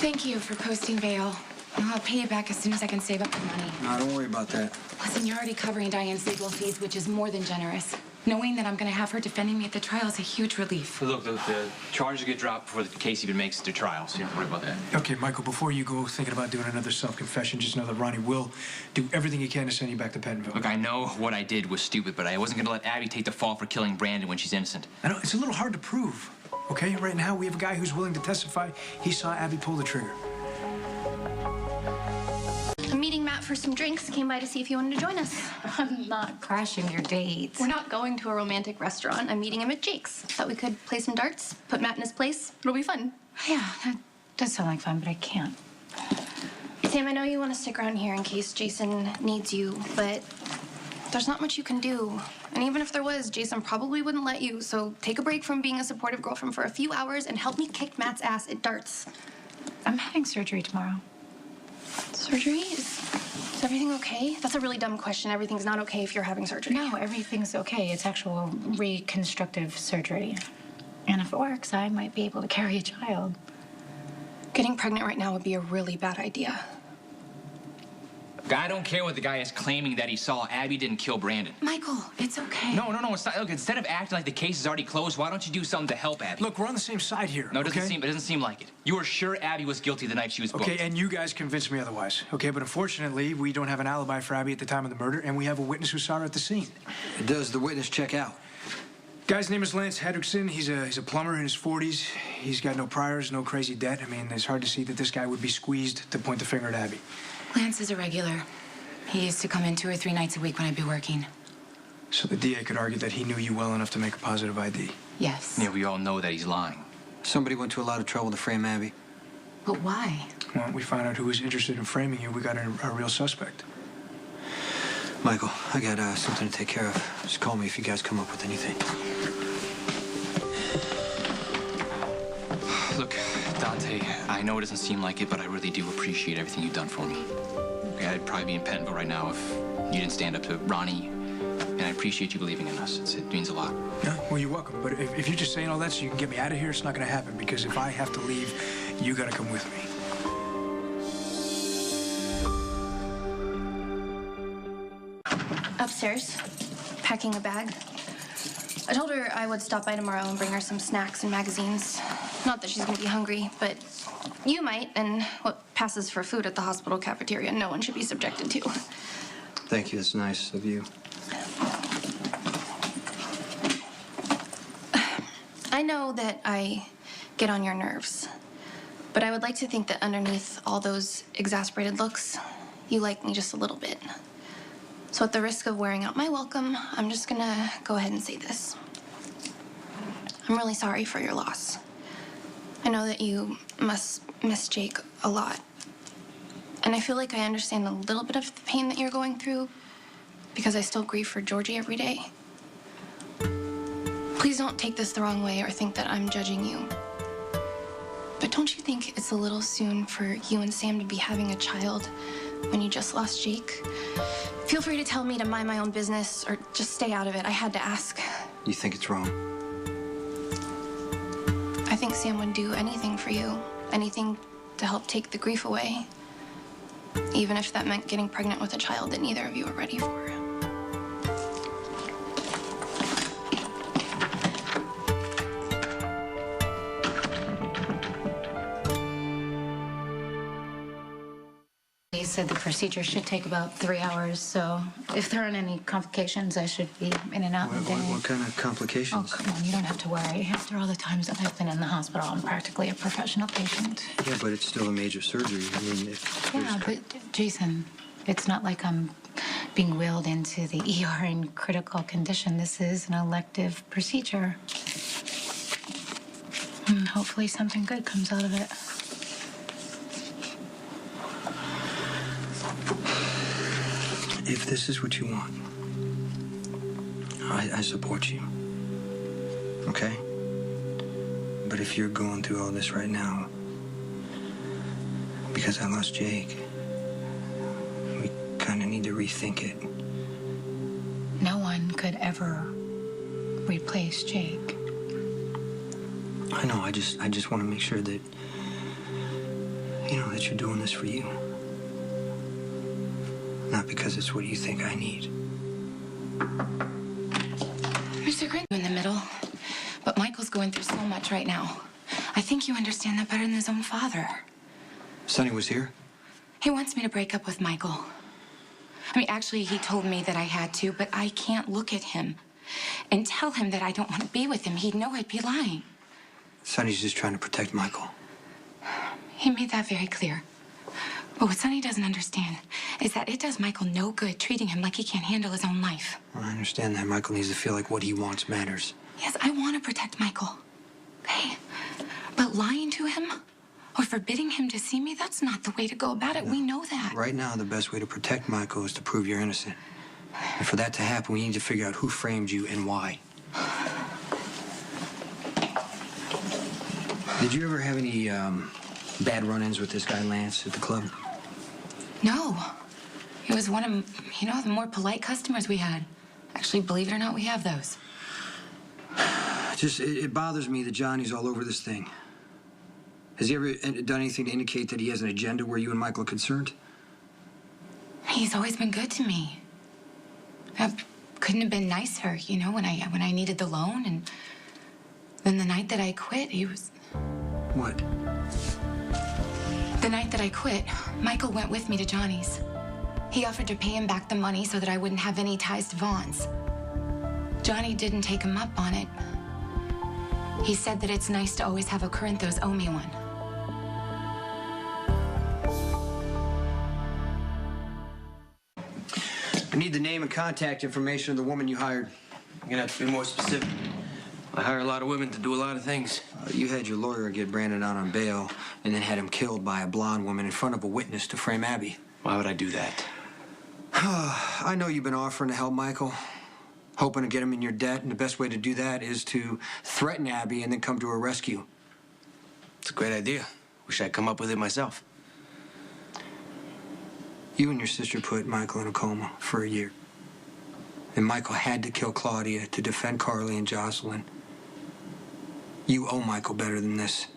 Thank you for posting bail. I'll pay you back as soon as I can save up the money. No, don't worry about that. Listen, you're already covering Diane's legal fees, which is more than generous. Knowing that I'm going to have her defending me at the trial is a huge relief. Look, the charges get dropped before the case even makes it to trial, so you don't have to worry about that. Okay, Michael, before you go thinking about doing another self-confession, just know that Ronnie will do everything he can to send you back to Pentonville. Look, I know what I did was stupid, but I wasn't going to let Abby take the fall for killing Brandon when she's innocent. I know, it's a little hard to prove, okay? Right now, we have a guy who's willing to testify he saw Abby pull the trigger. I'm meeting Matt for some drinks. Came by to see if you wanted to join us. I'm not crashing your dates. We're not going to a romantic restaurant. I'm meeting him at Jake's. Thought we could play some darts, put Matt in his place. It'll be fun. Yeah, that does sound like fun, but I can't. Sam, I know you want to stick around here in case Jason needs you, but there's not much you can do. And even if there was, Jason probably wouldn't let you. So take a break from being a supportive girlfriend for a few hours and help me kick Matt's ass at darts. I'm having surgery tomorrow. Surgery? Is everything okay? That's a really dumb question. Everything's not okay if you're having surgery. No, everything's okay. It's actual reconstructive surgery. And if it works, I might be able to carry a child. Getting pregnant right now would be a really bad idea. I don't care what the guy is claiming that he saw. Abby didn't kill Brandon. Michael, it's okay. No, it's not. Look, instead of acting like the case is already closed, why don't you do something to help Abby? Look, we're on the same side here, No, it okay? doesn't seem like it. You were sure Abby was guilty the night she was booked. Okay, and you guys convinced me otherwise, okay? But unfortunately, we don't have an alibi for Abby at the time of the murder, and we have a witness who saw her at the scene. Does the witness check out? Guy's name is Lance Hedrickson. He's a plumber in his 40s. He's got no priors, no crazy debt. I mean, it's hard to see that this guy would be squeezed to point the finger at Abby. Lance is a regular. He used to come in 2 or 3 nights a week when I'd be working. So the DA could argue that he knew you well enough to make a positive ID. Yes. Yeah, we all know that he's lying. Somebody went to a lot of trouble to frame Abby. But why? Well, we found out who was interested in framing you. We got a real suspect. Michael, I got something to take care of. Just call me if you guys come up with anything. Look, Dante, I know it doesn't seem like it, but I really do appreciate everything you've done for me. Okay, I'd probably be in Pentonville right now if you didn't stand up to Ronnie, and I appreciate you believing in us. It means a lot. Yeah, well, you're welcome. But if you're just saying all that so you can get me out of here, it's not going to happen, because if I have to leave, you got to come with me. Upstairs, packing a bag. I told her I would stop by tomorrow and bring her some snacks and magazines. Not that she's gonna be hungry, but you might, and what passes for food at the hospital cafeteria, no one should be subjected to. Thank you. That's nice of you. I know that I get on your nerves, but I would like to think that underneath all those exasperated looks, you like me just a little bit. So at the risk of wearing out my welcome, I'm just gonna go ahead and say this. I'm really sorry for your loss. I know that you must miss Jake a lot. And I feel like I understand a little bit of the pain that you're going through because I still grieve for Georgie every day. Please don't take this the wrong way or think that I'm judging you. But don't you think it's a little soon for you and Sam to be having a child when you just lost Jake? Feel free to tell me to mind my own business or just stay out of it. I had to ask. You think it's wrong? I think Sam would do anything for you. Anything to help take the grief away. Even if that meant getting pregnant with a child that neither of you are ready for. He said the procedure should take about 3 hours, so if there aren't any complications, I should be in and out in a day. What kind of Oh, complications? come on, you don't have to worry. After all the times that I've been in the hospital, I'm practically a professional patient. Yeah, but it's still a major surgery. I mean, if Yeah, but Jason, it's not like I'm being wheeled into the ER in critical condition. This is an elective procedure. And hopefully something good comes out of it. If this is what you want, I support you. Okay? But if you're going through all this right now because I lost Jake, we kind of need to rethink it. No one could ever replace Jake. I know. I just want to make sure that You know that you're doing this for you. Not because it's what you think I need. Mr. Green in the middle, but Michael's going through so much right now. I think you understand that better than his own father. Sonny was here? He wants me to break up with Michael. I mean, actually, he told me that I had to, but I can't look at him and tell him that I don't want to be with him. He'd know I'd be lying. Sonny's just trying to protect Michael. He made that very clear. But what Sonny doesn't understand is that it does Michael no good treating him like he can't handle his own life. Well, I understand that. Michael needs to feel like what he wants matters. Yes, I want to protect Michael. Okay? But lying to him or forbidding him to see me, that's not the way to go about it. No. We know that. Right now, the best way to protect Michael is to prove you're innocent. And for that to happen, we need to figure out who framed you and why. Did you ever have any bad run-ins with this guy, Lance, at the club? No. He was one of, the more polite customers we had. Actually, believe it or not, we have those. It bothers me that Johnny's all over this thing. Has he ever done anything to indicate that he has an agenda where you and Michael are concerned? He's always been good to me. I couldn't have been nicer, when I needed the loan. And then the night that I quit, he was... What? The night that I quit, Michael went with me to Johnny's. He offered to pay him back the money so that I wouldn't have any ties to Vaughn's. Johnny didn't take him up on it. He said that it's nice to always have a Corinthos owe me one. I need the name and contact information of the woman you hired. You're gonna have to be more specific. I hire a lot of women to do a lot of things. You had your lawyer get Brandon out on bail and then had him killed by a blonde woman in front of a witness to frame Abby. Why would I do that? I know you've been offering to help Michael, hoping to get him in your debt, and the best way to do that is to threaten Abby and then come to her rescue. It's a great idea. Wish I'd come up with it myself. You and your sister put Michael in a coma for a year. And Michael had to kill Claudia to defend Carly and Jocelyn. You owe Michael better than this.